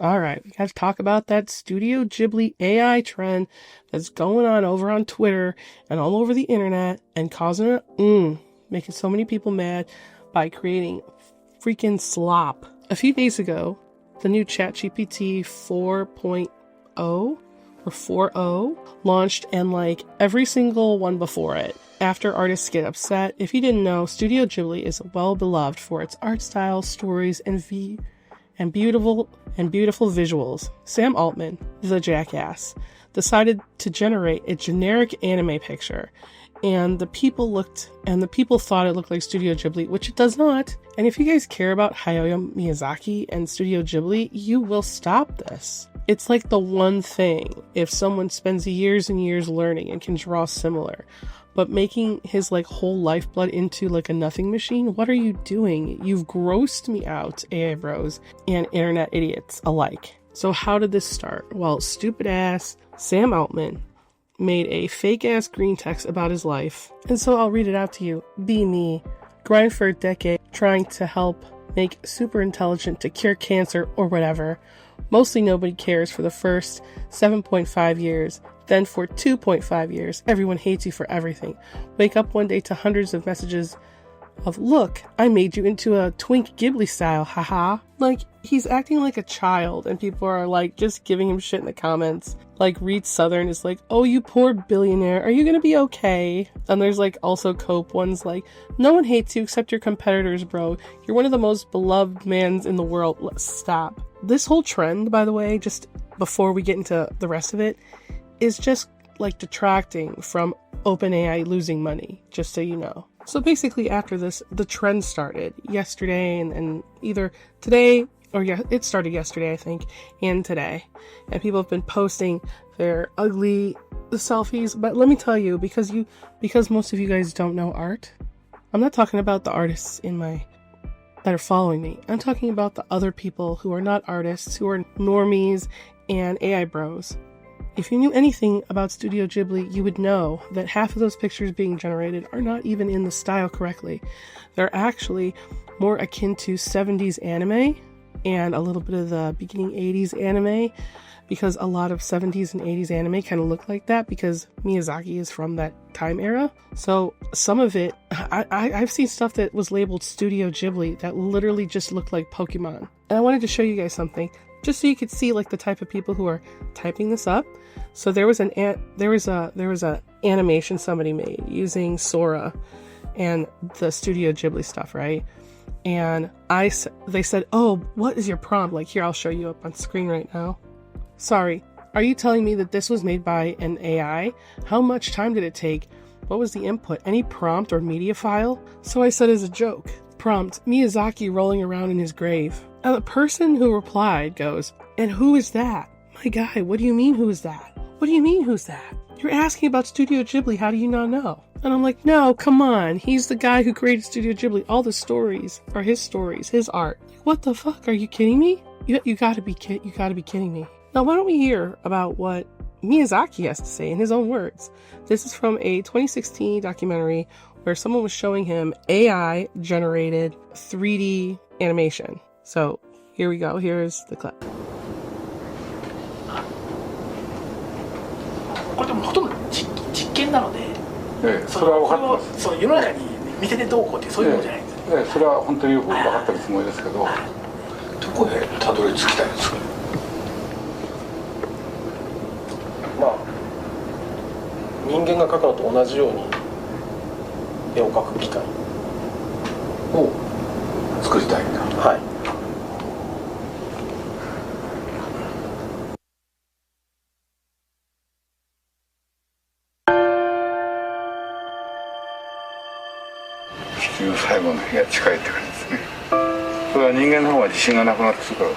All right, we got to talk about that Studio Ghibli AI trend that's going on over on Twitter and all over the internet and causing making so many people mad by creating freaking slop. A few days ago, the new ChatGPT 4.0 or 4.0 launched, and like every single one before it, after artists get upset. If you didn't know, Studio Ghibli is well beloved for its art style, stories, and beautiful visuals. Sam Altman, the jackass, decided to generate a generic anime picture, and the people thought it looked like Studio Ghibli, which it does not. And if you guys care about Hayao Miyazaki and Studio Ghibli, you will stop this. It's like the one thing, if someone spends years and years learning and can draw similar, but making his like whole lifeblood into like a nothing machine, what are you doing? You've grossed me out, AI bros and internet idiots alike. So how did this start? Well, stupid ass Sam Altman made a fake ass green text about his life. And so I'll read it out to you. Be me. Grind for a decade trying to help make super intelligent to cure cancer or whatever. Mostly nobody cares for the first 7.5 years. Then for 2.5 years, everyone hates you for everything. Wake up one day to hundreds of messages of, look, I made you into a twink Ghibli style, haha. Like, he's acting like a child, and people are like just giving him shit in the comments. Like, Reed Southern is like, oh, you poor billionaire, are you gonna be okay? And there's like also cope ones like, no one hates you except your competitors, bro. You're one of the most beloved mans in the world. Let's stop. This whole trend, by the way, just before we get into the rest of it, is just like detracting from OpenAI losing money, just so you know. So basically after this, the trend started yesterday and either today, or yeah, it started yesterday, I think, and today. And people have been posting their ugly selfies. But let me tell you, because most of you guys don't know art, I'm not talking about the artists that are following me. I'm talking about the other people who are not artists, who are normies and AI bros. If you knew anything about Studio Ghibli, you would know that half of those pictures being generated are not even in the style correctly. They're actually more akin to 70s anime and a little bit of the beginning 80s anime, because a lot of 70s and 80s anime kind of look like that because Miyazaki is from that time era. So some of it, I've seen stuff that was labeled Studio Ghibli that literally just looked like Pokemon. And I wanted to show you guys something, just so you could see like the type of people who are typing this up. So there was a animation somebody made using Sora and the Studio Ghibli stuff, right? And they said, oh, what is your prompt? Like, here, I'll show you up on screen right now. Sorry, are you telling me that this was made by an AI? How much time did it take? What was the input? Any prompt or media file? So I said as a joke, prompt, Miyazaki rolling around in his grave. And the person who replied goes, and who is that? My guy, what do you mean who is that? What do you mean who's that? You're asking about Studio Ghibli, how do you not know? And I'm like, no, come on, he's the guy who created Studio Ghibli. All the stories are his stories, his art. What the fuck, are you kidding me? You gotta be kidding me. Now why don't we hear about what Miyazaki has to say in his own words. This is from a 2016 documentary where someone was showing him AI generated 3D animation. So here we go, here's the clip. これでもほとんど実験なので、それは分かってます。その世の中に見ててどうこうってそういうものじゃないんですよ。それは本当によく分かってるつもりですけど、どこへたどり着きたいんですか。まあ人間が描くのと同じように絵を描く機械を作りたいんだ。はい。地球最後の日が近いって感じですね。それは人間の方が自信がなくなってくるから。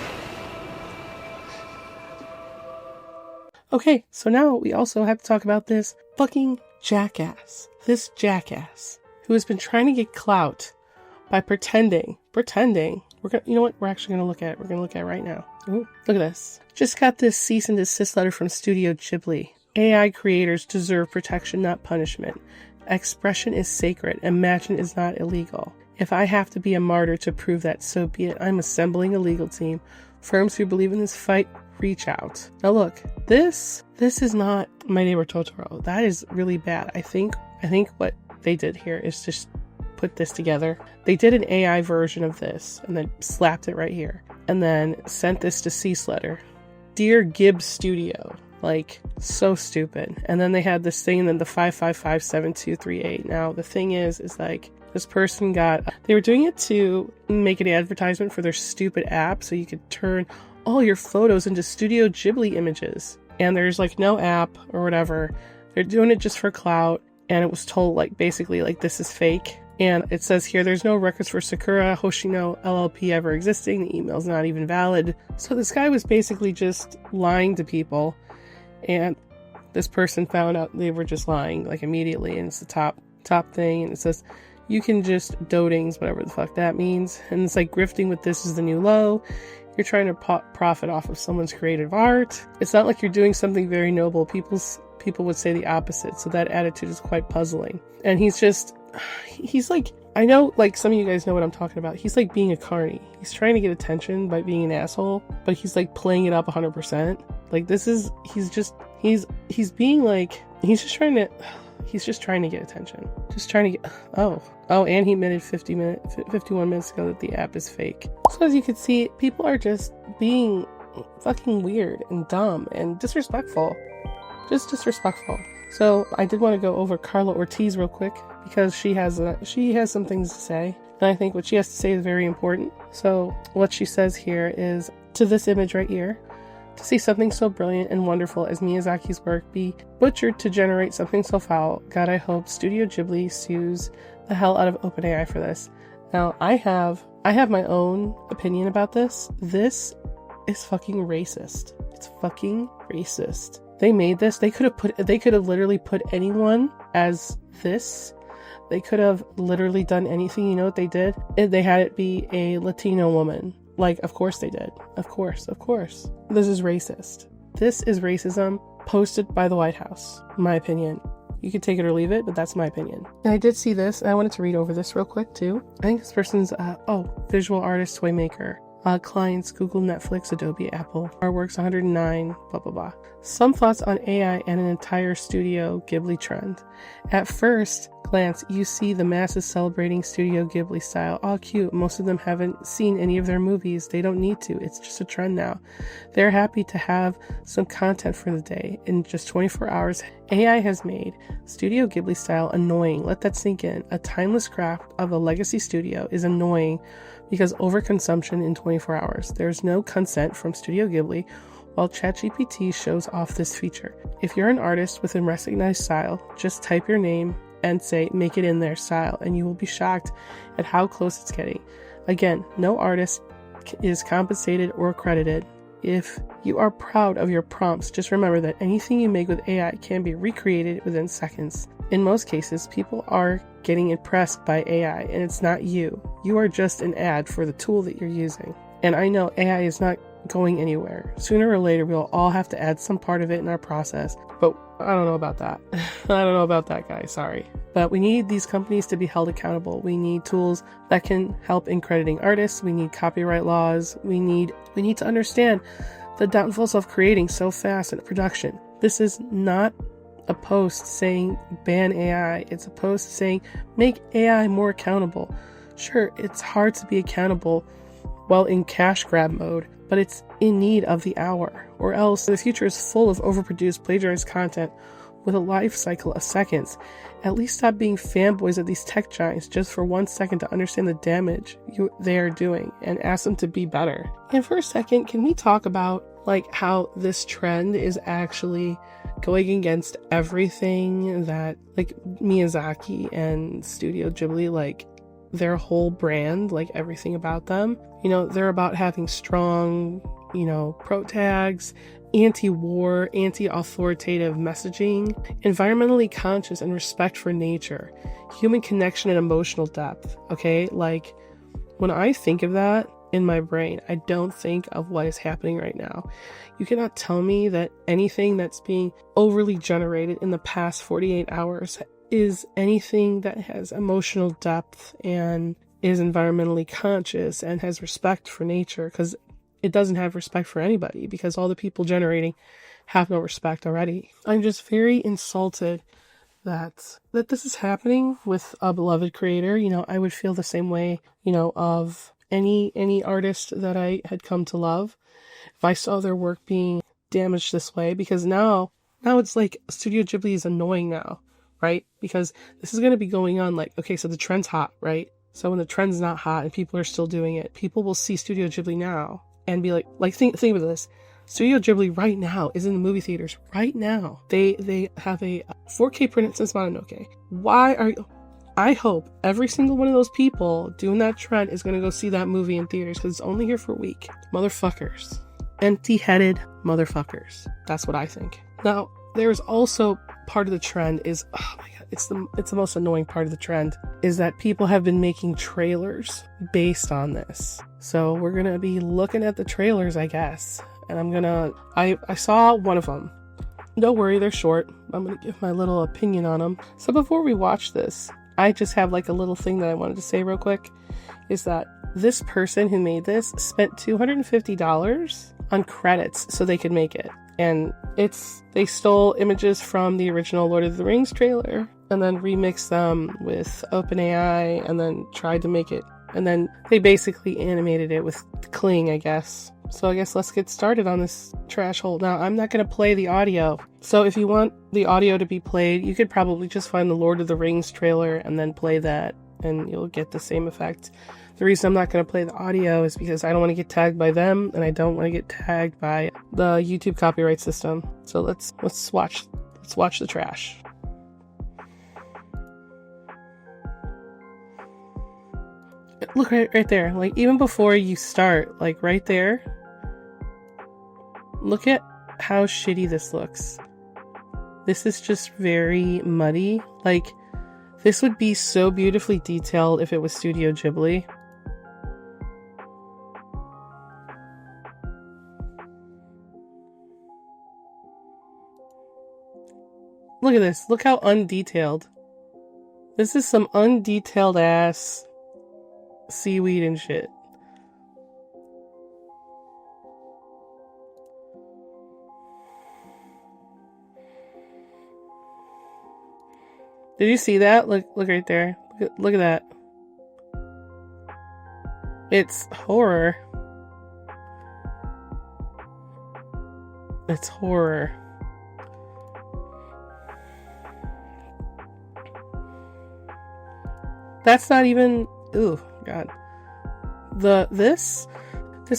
Okay, so now we also have to talk about this fucking jackass. This jackass who has been trying to get clout by pretending. You know what? We're actually going to look at it. We're going to look at it right now. Ooh, look at this. Just got this cease and desist letter from Studio Ghibli. AI creators deserve protection, not punishment. Expression is sacred. Imagine is not illegal. If I have to be a martyr to prove that, so be it. I'm assembling a legal team. Firms who believe in this fight, reach out. Now look, this is not My Neighbor Totoro. That is really bad. I think what they did here is just put this together. They did an AI version of this and then slapped it right here and then sent this to Cease-Letter. Dear Gibbs Studio. Like, so stupid. And then they had this thing and then the 5557238. Now the thing is like, this person they were doing it to make an advertisement for their stupid app so you could turn all your photos into Studio Ghibli images. And there's like no app or whatever. They're doing it just for clout. And it was told like basically like this is fake. And it says here there's no records for Sakura Hoshino LLP ever existing. The email's not even valid. So this guy was basically just lying to people. And this person found out they were just lying like immediately. And it's the top thing. And it says you can just dotings, whatever the fuck that means. And it's like grifting with this is the new low. You're trying to profit off of someone's creative art. It's not like you're doing something very noble. People would say the opposite. So that attitude is quite puzzling. And he's like, I know like some of you guys know what I'm talking about. He's like being a carny. He's trying to get attention by being an asshole, but he's like playing it up 100%. Like he's just trying to get attention. Just trying to get, and he admitted 51 minutes ago that the app is fake. So as you can see, people are just being fucking weird and dumb and disrespectful. Just disrespectful. So I did want to go over Carla Ortiz real quick because she has some things to say. And I think what she has to say is very important. So what she says here is, to this image right here, to see something so brilliant and wonderful as Miyazaki's work be butchered to generate something so foul, God, I hope Studio Ghibli sues the hell out of OpenAI for this. Now, I have my own opinion about this. This is fucking racist. It's fucking racist. They made this. They could have literally put anyone as this. They could have literally done anything. You know what they did? They had it be a Latino woman. Like, of course they did. Of course. This is racist. This is racism posted by the White House. My opinion. You could take it or leave it, but that's my opinion. And I did see this, and I wanted to read over this real quick, too. I think this person's, visual artist, toy maker. Clients, Google, Netflix, Adobe, Apple. Artworks, 109, blah, blah, blah. Some thoughts on AI and an entire Studio Ghibli trend. At first glance, you see the masses celebrating Studio Ghibli style. All cute. Most of them haven't seen any of their movies. They don't need to. It's just a trend now. They're happy to have some content for the day. In just 24 hours, AI has made Studio Ghibli style annoying. Let that sink in. A timeless craft of a legacy studio is annoying because overconsumption in 24 hours. There's no consent from Studio Ghibli, while ChatGPT shows off this feature. If you're an artist with a recognized style, just type your name and say, make it in their style, and you will be shocked at how close it's getting. Again, no artist is compensated or credited. If you are proud of your prompts, just remember that anything you make with AI can be recreated within seconds. In most cases, people are getting impressed by AI, and it's not you. You are just an ad for the tool that you're using. And I know AI is not going anywhere. Sooner or later, we'll all have to add some part of it in our process. But I don't know about that. I don't know about that, guy. Sorry. But we need these companies to be held accountable. We need tools that can help in crediting artists. We need copyright laws. We need to understand the downfalls of creating so fast in production. This is not a post saying ban AI. It's a post saying make AI more accountable. Sure, it's hard to be accountable while in cash grab mode, but it's in need of the hour, or else the future is full of overproduced, plagiarized content with a life cycle of seconds. At least stop being fanboys of these tech giants just for 1 second to understand the damage they are doing and ask them to be better. And for a second, can we talk about like how this trend is actually going against everything that like Miyazaki and Studio Ghibli, like their whole brand, like everything about them, you know, they're about having strong, you know, pro tags, anti-war, anti-authoritative messaging, environmentally conscious and respect for nature, human connection and emotional depth. Okay, like when I think of that in my brain, I don't think of what is happening right now. You cannot tell me that anything that's being overly generated in the past 48 hours is anything that has emotional depth and is environmentally conscious and has respect for nature, because it doesn't have respect for anybody because all the people generating have no respect already. I'm just very insulted that this is happening with a beloved creator. You know, I would feel the same way, you know, of any artist that I had come to love if I saw their work being damaged this way, because now it's like Studio Ghibli is annoying now, right? Because this is going to be going on like, okay, so the trend's hot, right? So when the trend's not hot and people are still doing it, people will see Studio Ghibli now and be like think of this. Studio Ghibli right now is in the movie theaters right now. They have a 4K Princess Mononoke. I hope every single one of those people doing that trend is going to go see that movie in theaters because it's only here for a week. Motherfuckers. Empty-headed motherfuckers. That's what I think. Now, there's also part of the trend is, oh my god, it's the most annoying part of the trend, is that people have been making trailers based on this. So we're going to be looking at the trailers, I guess. And I saw one of them. Don't worry, they're short. I'm going to give my little opinion on them. So before we watch this, I just have like a little thing that I wanted to say real quick, is that this person who made this spent $250 on credits so they could make it. And they stole images from the original Lord of the Rings trailer and then remixed them with OpenAI and then tried to make it. And then they basically animated it with Kling, I guess. So I guess let's get started on this trash hole. Now, I'm not going to play the audio. So if you want the audio to be played, you could probably just find the Lord of the Rings trailer and then play that, and you'll get the same effect. The reason I'm not going to play the audio is because I don't want to get tagged by them, and I don't want to get tagged by the YouTube copyright system. So let's watch the trash. Look right there. Like, even before you start, like right there, look at how shitty this looks. This is just very muddy. Like, this would be so beautifully detailed if it was Studio Ghibli. Look at this. Look how undetailed. This is some undetailed ass seaweed and shit. Did you see that? Look right there. Look at that. It's horror. It's horror. That's not even... Ooh, God. This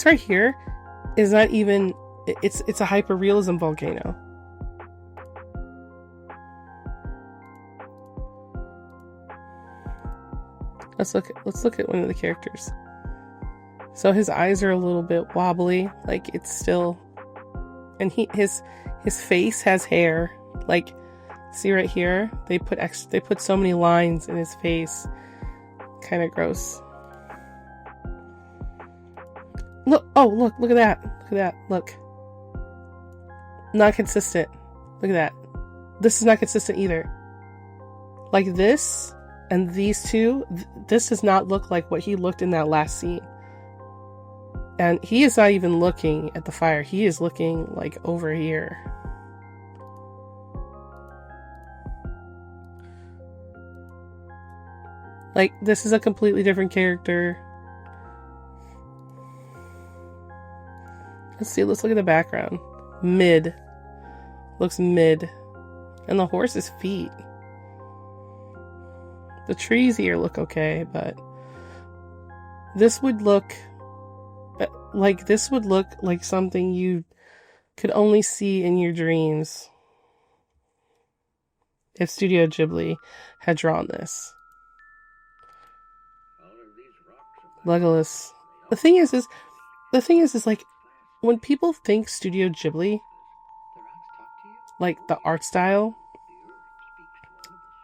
right here is not even... It's a hyper-realism volcano. Let's look at one of the characters. So his eyes are a little bit wobbly, like it's still, and his face has hair. Like, see right here, they put so many lines in his face. Kind of gross. Look at that. Look. Not consistent. Look at that. This is not consistent either. Like this and these two, this does not look like what he looked in that last scene. And he is not even looking at the fire. He is looking like over here. Like, this is a completely different character. Let's look at the background. Mid. Looks mid. And the horse's feet. The trees here look okay, but this would look like something you could only see in your dreams if Studio Ghibli had drawn this. Legolas. The thing is like, when people think Studio Ghibli, like the art style,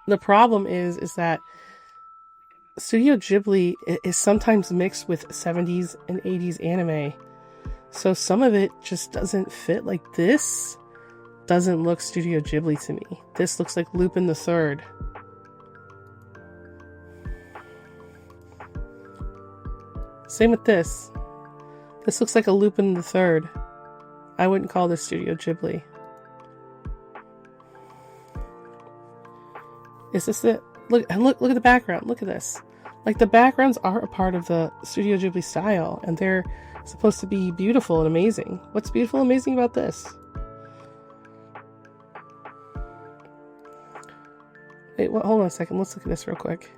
the problem is that Studio Ghibli is sometimes mixed with 70s and 80s anime. So some of it just doesn't fit. Like, this doesn't look Studio Ghibli to me. This looks like Lupin the Third. Same with this. This looks like a Lupin the Third. I wouldn't call this Studio Ghibli. Is this it? Look at the background. Look at this. Like, the backgrounds are a part of the Studio Ghibli style, and they're supposed to be beautiful and amazing. What's beautiful and amazing about this? Wait, hold on a second. Let's look at this real quick.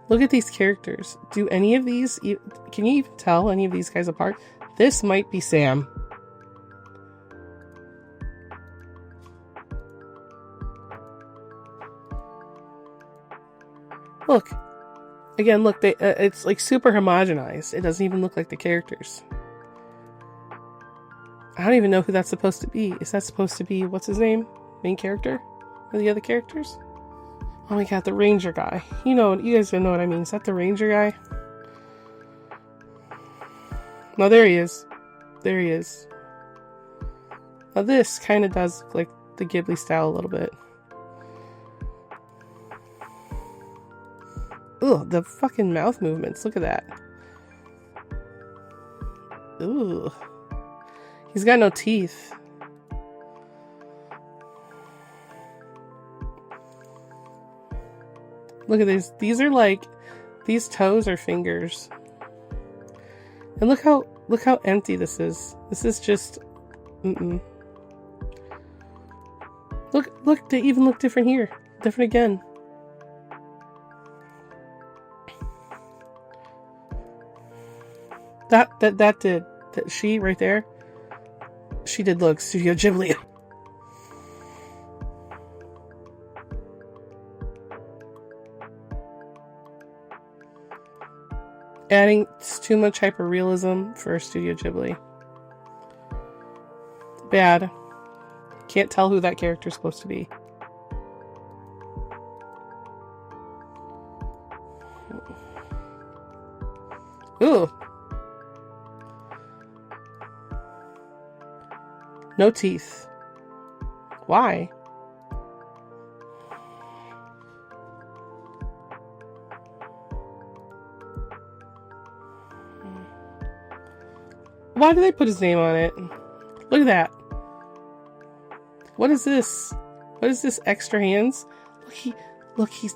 Look at these characters. Do any of these... Can you even tell any of these guys apart? This might be Sam. Look. Again, look. It's like super homogenized. It doesn't even look like the characters. I don't even know who that's supposed to be. Is that supposed to be... What's his name? Main character? Or the other characters? Oh my god, the ranger guy. You guys don't know what I mean. Is that the ranger guy? No, there he is. There he is. Now this kind of does look like the Ghibli style a little bit. Ugh, the fucking mouth movements. Look at that. Ooh. He's got no teeth. Look at these. These are like... These toes are fingers. And look how empty this is. This is just... Look, they even look different here. Different again. She right there, she did look Studio Ghibli. Adding too much hyperrealism for Studio Ghibli. Bad. Can't tell who that character's supposed to be. Ooh. No teeth. Why? Why do they put his name on it? Look at that. What is this? What is this? Extra hands? He's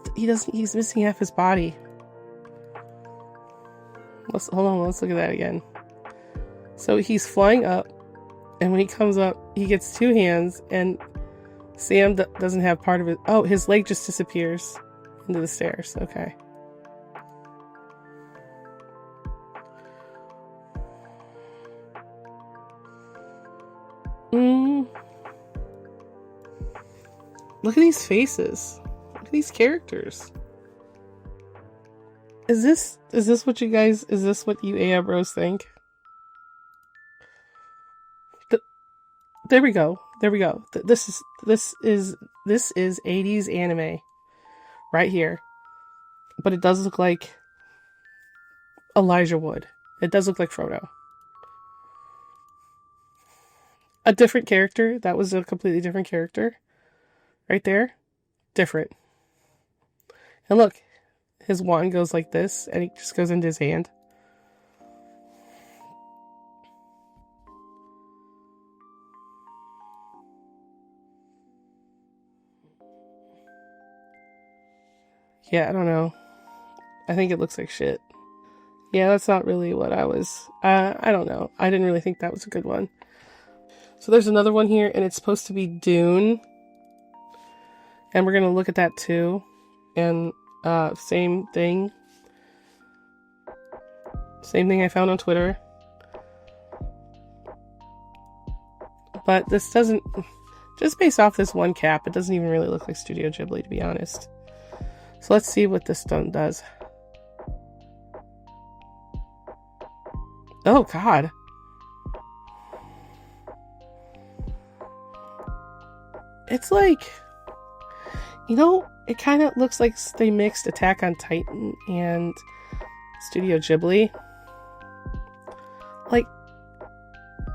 missing half his body. Hold on, let's look at that again. So he's flying up, and when he comes up, he gets two hands, and Sam doesn't have part of it. Oh, his leg just disappears into the stairs. Okay. Look at these faces. Look at these characters. Is this what you AI bros think? There we go. This is 80s anime right here. But it does look like Elijah Wood. It does look like Frodo. A different character. That was a completely different character. Right there. Different. And look, his wand goes like this, and it just goes into his hand. Yeah, I don't know. I think it looks like shit. Yeah, that's not really what I was... I don't know. I didn't really think that was a good one. So there's another one here, and it's supposed to be Dune. And we're going to look at that too. And same thing. Same thing I found on Twitter. But this doesn't... Just based off this one cap, it doesn't even really look like Studio Ghibli, to be honest. So let's see what this done does. Oh, God. It's like... it kind of looks like they mixed Attack on Titan and Studio Ghibli. Like,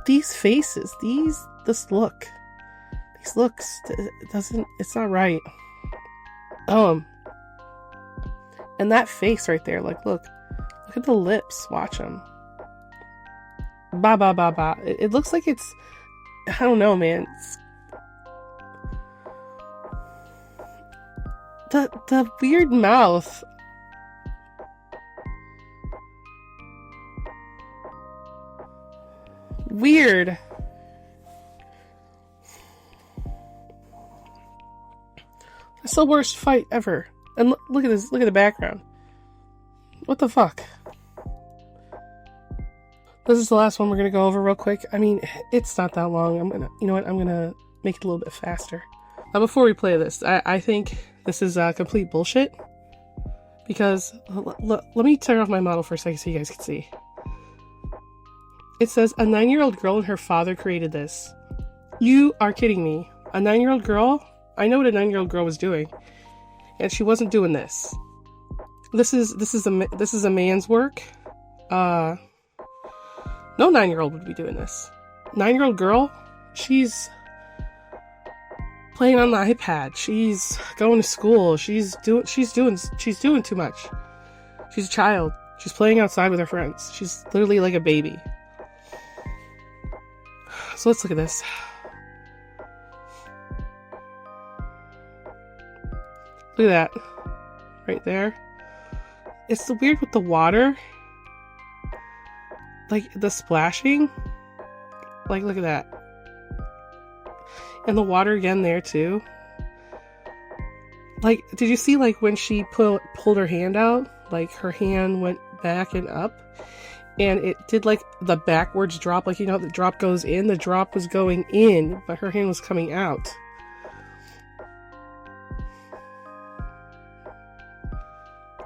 these faces, this look. These looks, it's not right. And that face right there, like, look at the lips, watch them. Ba ba ba ba. It looks like it's, I don't know, man. The weird mouth. Weird. That's the worst fight ever. And look at this. Look at the background. What the fuck? This is the last one we're gonna go over real quick. I mean, it's not that long. You know what? I'm gonna make it a little bit faster. Now, before we play this, I think this is complete bullshit. Because let me turn off my model for a second so you guys can see. It says a 9-year-old girl and her father created this. You are kidding me. A 9-year-old girl? I know what a 9-year-old girl was doing, and she wasn't doing this. This is a man's work. No 9-year-old would be doing this. 9-year-old girl, she's playing on the iPad. She's going to school. She's doing too much. She's a child. She's playing outside with her friends. She's literally like a baby. So let's look at this. Look at that. Right there. It's the weird with the water. Like the splashing. Like, look at that. And the water again there too. Like, did you see like when she pulled her hand out? Like her hand went back and up. And it did like the backwards drop. Like, you know, the drop goes in. The drop was going in, but her hand was coming out.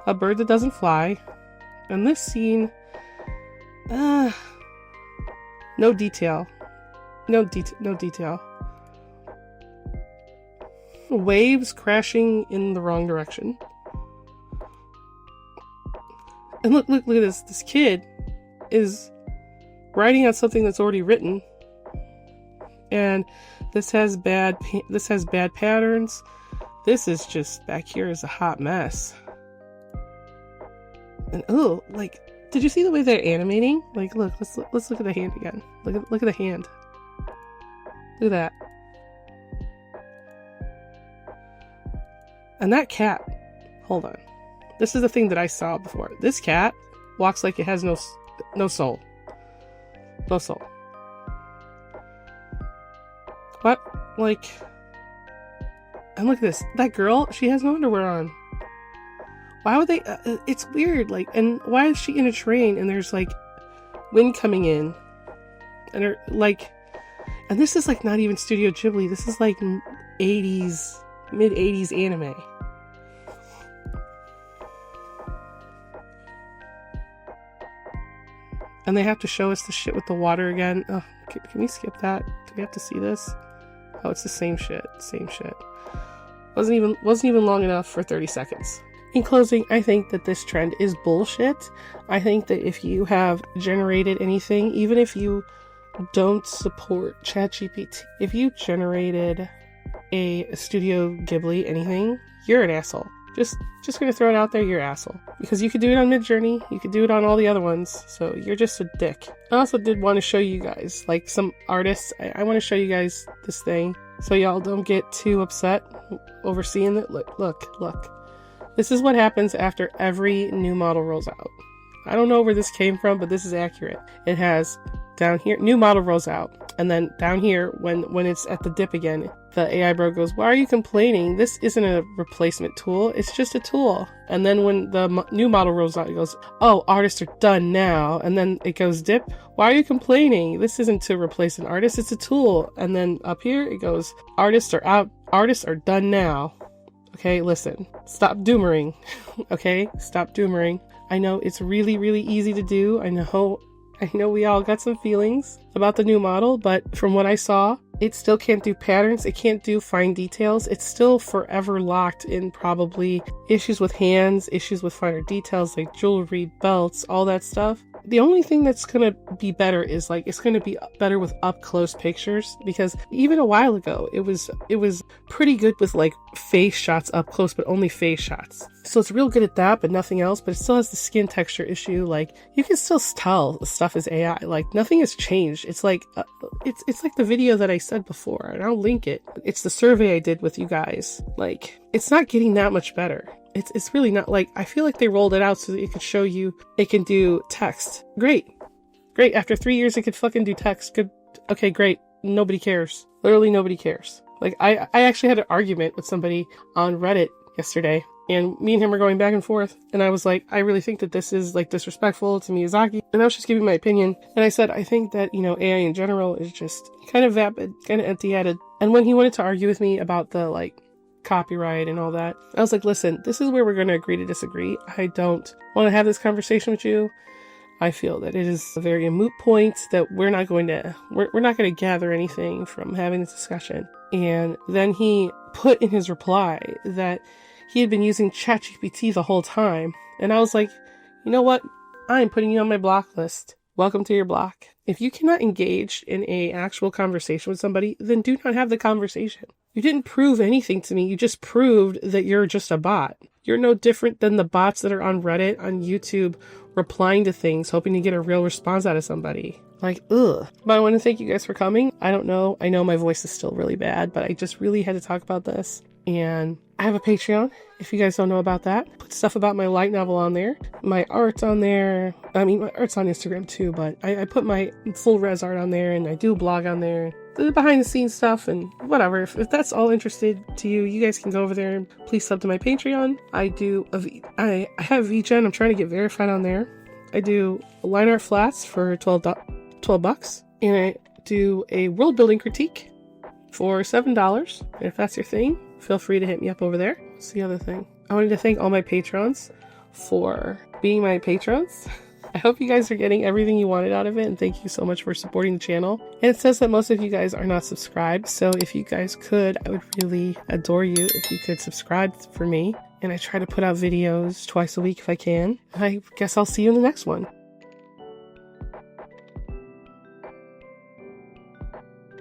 A bird that doesn't fly. And this scene, no detail. No detail. Waves crashing in the wrong direction. And look at this. This kid is writing on something that's already written. And this has bad patterns. This is just, back here is a hot mess. And oh, like, did you see the way they're animating? Like, look, let's look at the hand again. Look at the hand. Look at that. And that cat, hold on. This is the thing that I saw before. This cat walks like it has no soul. No soul. What? Like, and look at this. That girl, she has no underwear on. Why would they? It's weird. Like, and why is she in a train and there's like wind coming in? And her, like, and this is like not even Studio Ghibli. This is like 80s, mid-80s anime. And they have to show us the shit with the water again. Oh, can we skip that? Do we have to see this? Oh, it's the same shit. Same shit. Wasn't even long enough for 30 seconds. In closing, I think that this trend is bullshit. I think that if you have generated anything, even if you don't support ChatGPT, if you generated a Studio Ghibli anything, you're an asshole. Just gonna throw it out there, you're an asshole. Because you could do it on Midjourney, you could do it on all the other ones, so you're just a dick. I also did want to show you guys, like some artists, I want to show you guys this thing, so y'all don't get too upset over seeing it. Look. This is what happens after every new model rolls out. I don't know where this came from, but this is accurate. It has down here, new model rolls out, and then down here, when it's at the dip again, the AI bro goes, why are you complaining? This isn't a replacement tool, it's just a tool. And then when the new model rolls out, it goes, oh, artists are done now. And then it goes dip, why are you complaining? This isn't to replace an artist, it's a tool. And then up here, it goes, artists are out, artists are done now. Okay, listen, stop doomering. Okay, stop doomering. I know it's really, really easy to do. I know we all got some feelings about the new model, but from what I saw, it still can't do patterns. It can't do fine details. It's still forever locked in probably issues with hands, issues with finer details like jewelry, belts, all that stuff. The only thing that's going to be better is like, it's going to be better with up close pictures, because even a while ago, it was pretty good with like face shots up close, but only face shots. So it's real good at that, but nothing else. But it still has the skin texture issue. Like, you can still tell the stuff is AI. Like, nothing has changed. It's like, it's like the video that I said before, and I'll link it. It's the survey I did with you guys. Like, it's not getting that much better. It's really not. Like, I feel like they rolled it out so that it could show you, it can do text. Great. After 3 years, it could fucking do text. Good. Okay, great. Nobody cares. Literally nobody cares. Like, I actually had an argument with somebody on Reddit yesterday, and me and him were going back and forth, and I was like, I really think that this is like disrespectful to Miyazaki, and I was just giving my opinion, and I said, I think that, you know, AI in general is just kind of vapid, kind of empty-headed. And when he wanted to argue with me about the, like, copyright and all that, I was like, listen, this is where we're going to agree to disagree. I don't want to have this conversation with you. I feel that it is a very moot point, that we're not going to gather anything from having this discussion. And then he put in his reply that he had been using ChatGPT the whole time. And I was like, you know what? I'm putting you on my block list. Welcome to your block. If you cannot engage in a actual conversation with somebody, then do not have the conversation. You didn't prove anything to me. You just proved that you're just a bot. You're no different than the bots that are on Reddit, on YouTube, replying to things, hoping to get a real response out of somebody. Like, ugh. But I want to thank you guys for coming. I don't know. I know my voice is still really bad, but I just really had to talk about this. And I have a Patreon, if you guys don't know about that. Put stuff about my light novel on there. My art's on there. I mean, my art's on Instagram too, but I put my full res art on there, and I do a blog on there. The behind the scenes stuff and whatever. If that's all interested to you, you guys can go over there and please sub to my Patreon. I have VGen. I'm trying to get verified on there. I do line art flats for $12, and I do a world building critique for $7. And if that's your thing, feel free to hit me up over there. What's the other thing? I wanted to thank all my patrons for being my patrons. I hope you guys are getting everything you wanted out of it, and thank you so much for supporting the channel. And it says that most of you guys are not subscribed, so if you guys could, I would really adore you if you could subscribe for me. And I try to put out videos twice a week if I can. I guess I'll see you in the next one.